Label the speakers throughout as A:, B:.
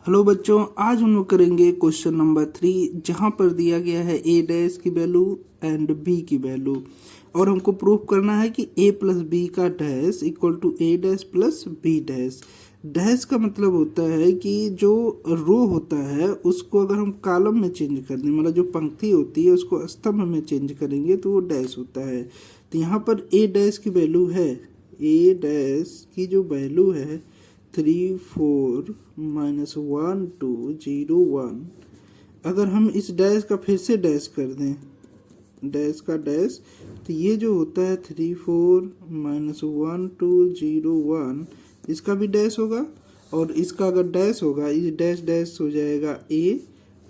A: Hello बच्चों, आज हम लोग करेंगे क्वेश्चन नंबर 3 जहां पर दिया गया है ए डैश की वैल्यू एंड बी की वैल्यू और हमको प्रूव करना है कि ए प्लस बी का dash equal to a dash plus b dash. Dash का मतलब होता है कि जो रो होता है उसको अगर हम कॉलम में चेंज कर दें, मतलब जो पंक्ति होती है उसको स्तंभ में चेंज करेंगे तो वो डैश होता है। तो यहाँ पर ए डैश की वैल्यू है, ए डैश की जो वैल्यू है 3 4 -1 2 0 1। अगर हम इस डैश का फिर से डैश कर दें, डैश का डैश, तो ये जो होता है 3 4 -1 2 0 1, इसका भी डैश होगा और इसका अगर डैश होगा इस डैश डैश हो जाएगा ए,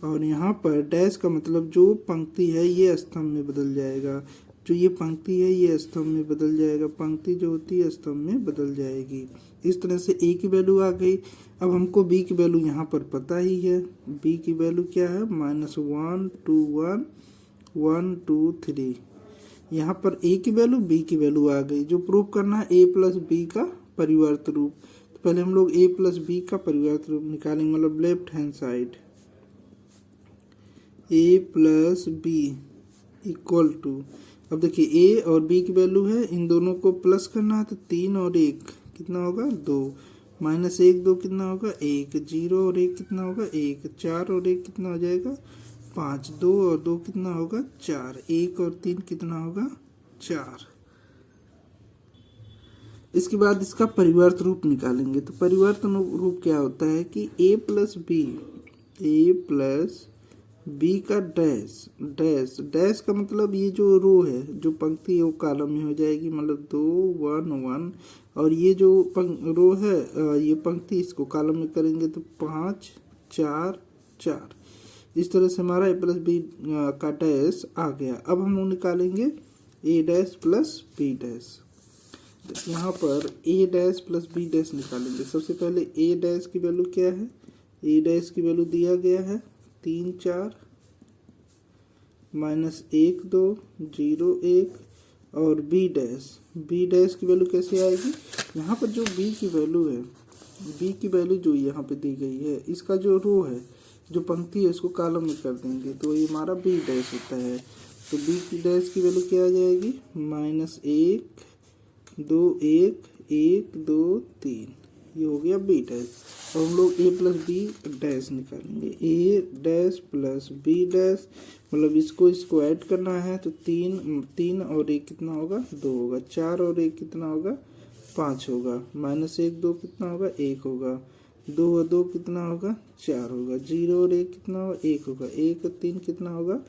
A: और यहाँ पर डैश का मतलब जो पंक्ति है ये स्तंभ में बदल जाएगा, जो ये पंक्ति है ये स्तंभ में बदल जाएगा, पंक्ति जो होती है स्तंभ में बदल जाएगी। इस तरह से ए की वैल्यू आ गई। अब हमको बी की वैल्यू यहाँ पर पता ही है, बी की वैल्यू क्या है -1 2 1 1 2 3। यहाँ पर ए की वैल्यू बी की वैल्यू आ गई। जो प्रूव करना है ए प्लस बी का परिवर्त रूप, तो पहले हम लोग ए प्लस बी का परिवर्त रूप निकालेंगे, मतलब left hand side a plus b equal to, अब देखिए ए और बी की वैल्यू है, इन दोनों को प्लस करना है तो 3 और 1 कितना होगा 2, -1 2 कितना होगा 1, 0 और 1 कितना होगा 1, 4 और 1 कितना हो जाएगा 5, 2 और 2 कितना होगा 4, 1 और 3 कितना होगा 4। इसके बाद इसका परिवर्त रूप निकालेंगे। तो परिवर्त रूप क्या होता है कि ए प्लस बी का डैश डैश डैश का मतलब ये जो रो है, जो पंक्ति है वो कॉलम में हो जाएगी, मतलब 2 1 1, और ये जो रो है ये पंक्ति इसको कॉलम में करेंगे तो 5 4 4। इस तरह से हमारा ए प्लस बी का डैश आ गया। अब हम लोग निकालेंगे ए डैश प्लस बी डैश। तो यहाँ पर ए डैश प्लस बी डैश निकालेंगे। सबसे पहले ए डैश की वैल्यू क्या है, ए डैश की वैल्यू दिया गया है 3 4 -1 2 0 1, और बी डैश की वैल्यू कैसे आएगी, यहाँ पर जो बी की वैल्यू है, बी की वैल्यू जो यहाँ पे दी गई है, इसका जो रो है, जो पंक्ति है, इसको कॉलम में कर देंगे तो ये हमारा बी डैश होता है। तो बी की डैश की वैल्यू क्या आ जाएगी -1 2 1 1 2 3, ये हो गया बी डैश। और हम लोग ए प्लस बी डैश निकालेंगे, ए डैश प्लस बी डैश, मतलब इसको ऐड करना है तो 3 और 1 कितना होगा 2 होगा, 4 और 1 कितना होगा 5 होगा, -1 2 कितना होगा 1 होगा, 2 और 2 कितना होगा 4 होगा, 0 और 1 कितना होगा 1 होगा, 1 और 3 कितना होगा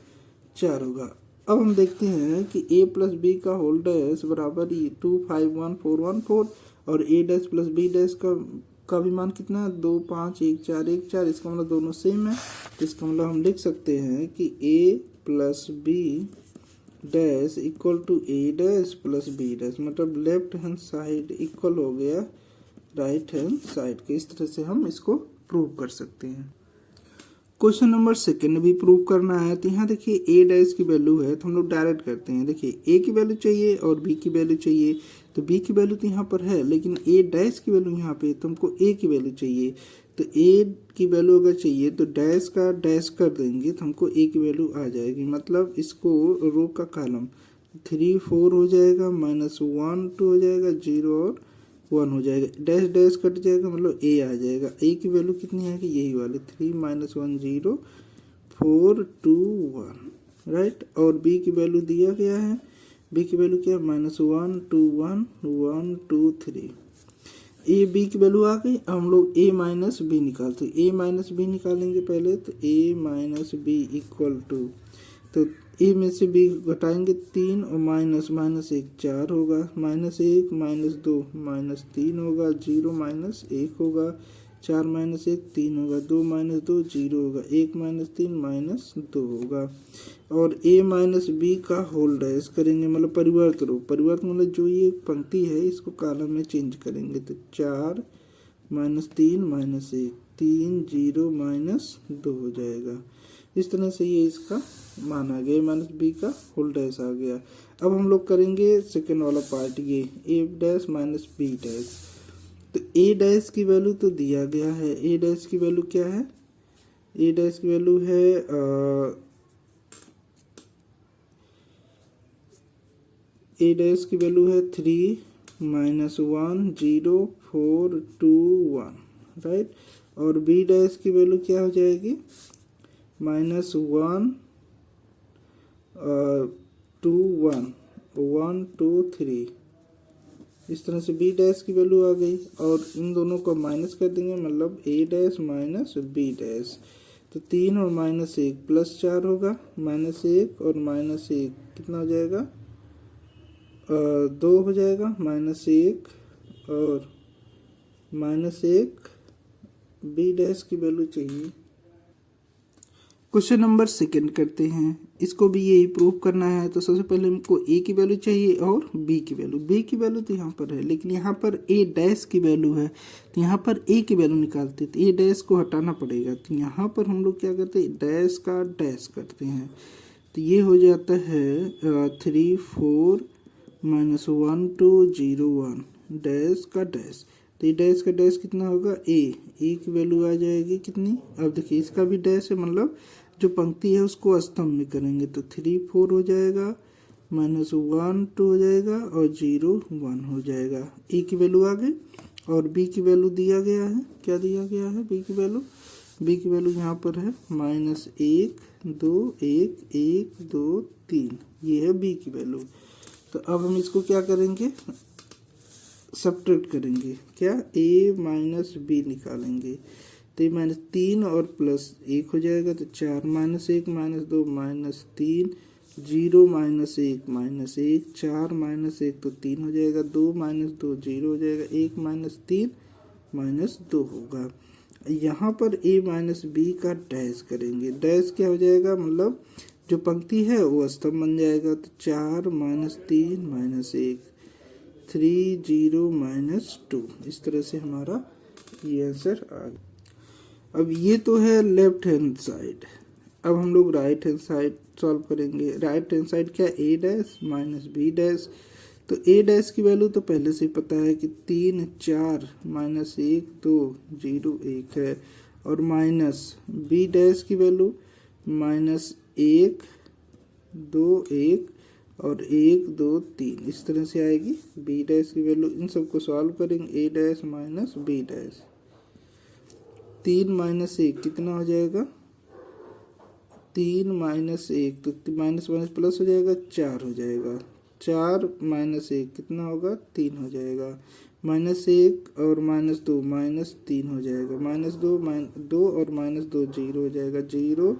A: 4 होगा। अब हम देखते हैं कि a प्लस बी का होल डैश बराबर 2 5 1 4 1 4, और ए डैश प्लस बी डैश का भी मान कितना है 2 5 1 4 1 4, इसका मतलब दोनों सेम है। तो इसका मतलब हम लिख सकते हैं कि a plus b dash equal to a dash plus b dash, मतलब लेफ्ट हैंड साइड इक्वल हो गया राइट हैंड साइड के। इस तरह से हम इसको प्रूव कर सकते हैं। क्वेश्चन नंबर 2 भी प्रूव करना है। तो यहाँ देखिए ए डैश की वैल्यू है तो हम लोग डायरेक्ट करते हैं। देखिए ए की वैल्यू चाहिए और बी की वैल्यू चाहिए, तो बी की वैल्यू तो यहाँ पर है, लेकिन ए डैश की वैल्यू यहाँ पे, तो हमको ए की वैल्यू चाहिए। तो ए की वैल्यू अगर चाहिए तो डैश का डैश कर देंगे तो हमको ए की वैल्यू आ जाएगी, मतलब इसको रो का कॉलम 3 4 हो जाएगा, -1 2 हो जाएगा, 0 और 1 हो जाएगा, डैश डैश कट जाएगा, मतलब ए आ जाएगा। ए की वैल्यू कितनी आएगी, यही वाली 3 -1 0 4 2 1, राइट। और बी की वैल्यू दिया गया है, बी की वैल्यू क्या है -1 2 1 1 2 3। ए बी की वैल्यू आ गई। हम लोग ए माइनस बी निकालते, ए माइनस बी निकालेंगे पहले। तो ए माइनस बी इक्वल टू, तो ए में से बी घटाएंगे 3 और -1 4 होगा, -1 -2 -3 होगा, 0 -1 होगा, 4 -1 3 होगा, 2 -2 0 होगा, 1 -3 -2 होगा। और a माइनस बी का होल डैश करेंगे, मतलब परिवर्त रूप, परिवर्त मतलब जो ये पंक्ति है इसको कॉलम में चेंज करेंगे। तो 4 -3 -1 3 0 -2 हो जाएगा। इस तरह से ये इसका मान आ गया, माइनस बी का होल डैश आ गया। अब हम लोग करेंगे सेकेंड वाला पार्ट, ये ए डैश माइनस बी डैश। तो ए डैश की वैल्यू तो दिया गया है, ए डैश की वैल्यू क्या है, ए डैश की वैल्यू है ए डैश की वैल्यू है 3 -1 0 4 2 1, राइट। और बी डैश की वैल्यू क्या हो जाएगी, -1 2 1 1 2 3। इस तरह से बी डैश की वैल्यू आ गई और इन दोनों को माइनस कर देंगे, मतलब ए डैश माइनस बी डैश। तो 3 और -1 +4 होगा, -1 और -1 कितना हो जाएगा, 2 हो जाएगा, -1 और -1 बी डैश की वैल्यू चाहिए। क्वेश्चन नंबर सेकंड करते हैं, इसको भी यही प्रूव करना है। तो सबसे पहले हमको ए की वैल्यू चाहिए और बी की वैल्यू। बी की वैल्यू तो यहाँ पर है, लेकिन यहाँ पर ए डैश की वैल्यू है, तो यहाँ पर ए की वैल्यू निकालते, तो ए डैश को हटाना पड़ेगा। तो यहाँ पर हम लोग क्या करते हैं, डैश का डैश करते हैं। तो ये हो जाता है 3 4 -1 2 0 1 डैश का डैश। तो ये डैश का डैश कितना होगा, ए की वैल्यू आ जाएगी कितनी। अब देखिए इसका भी डैश है, मतलब जो पंक्ति है उसको स्तंभ में करेंगे। तो 3 4 हो जाएगा, -1 2 हो जाएगा और 0 1 हो जाएगा। ए की वैल्यू आ गई। और बी की वैल्यू दिया गया है, क्या दिया गया है बी की वैल्यू, बी की वैल्यू यहाँ पर है -1 2 1 1 2 3, ये है बी की वैल्यू। तो अब हम इसको क्या करेंगे, सब्ट्रैक्ट करेंगे, क्या a माइनस बी निकालेंगे। तो -3 और +1 हो जाएगा, तो 4 -1 -2 -3 0 -1 -1 4 -1 तो 3 हो जाएगा, 2 -2 0 हो जाएगा, 1 -3 -2 होगा। यहाँ पर a माइनस बी का डैश करेंगे, डैश क्या हो जाएगा, मतलब जो पंक्ति है वो स्तंभ बन जाएगा। तो 4 -3 -1 3 0 -2, इस तरह से हमारा ये आंसर आ गया। अब ये तो है लेफ्ट हैंड साइड। अब हम लोग राइट हैंड साइड सॉल्व करेंगे। राइट हैंड साइड क्या, ए डैश माइनस बी डैश। तो ए डैश की वैल्यू तो पहले से ही पता है कि 3 4 -1 2 0 1 है, और माइनस बी डैश की वैल्यू -1 2 1 और 1 2 3, इस तरह से आएगी बी डैश की वैल्यू। इन सबको सॉल्व करेंगे, ए डैश माइनस बी डैश। 3 -1 कितना हो जाएगा, 3 -1 तो माइनस माइनस प्लस हो जाएगा, 4 हो जाएगा। 4 -1 कितना होगा, 3 हो जाएगा। -1 और -2 -3 हो जाएगा। -2 और -2 0 हो जाएगा। 0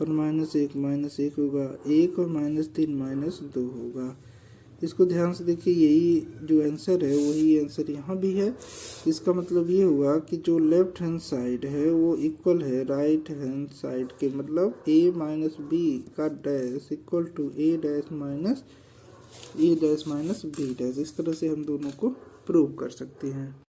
A: और -1 होगा, 1 और -3 -2 होगा। इसको ध्यान से देखिए, यही जो आंसर है वही आंसर यहाँ भी है। इसका मतलब ये हुआ कि जो लेफ्ट हैंड साइड है वो इक्वल है राइट हैंड साइड के, मतलब a माइनस बी का dash equal to a dash minus b dash. इस तरह से हम दोनों को प्रूव कर सकते हैं।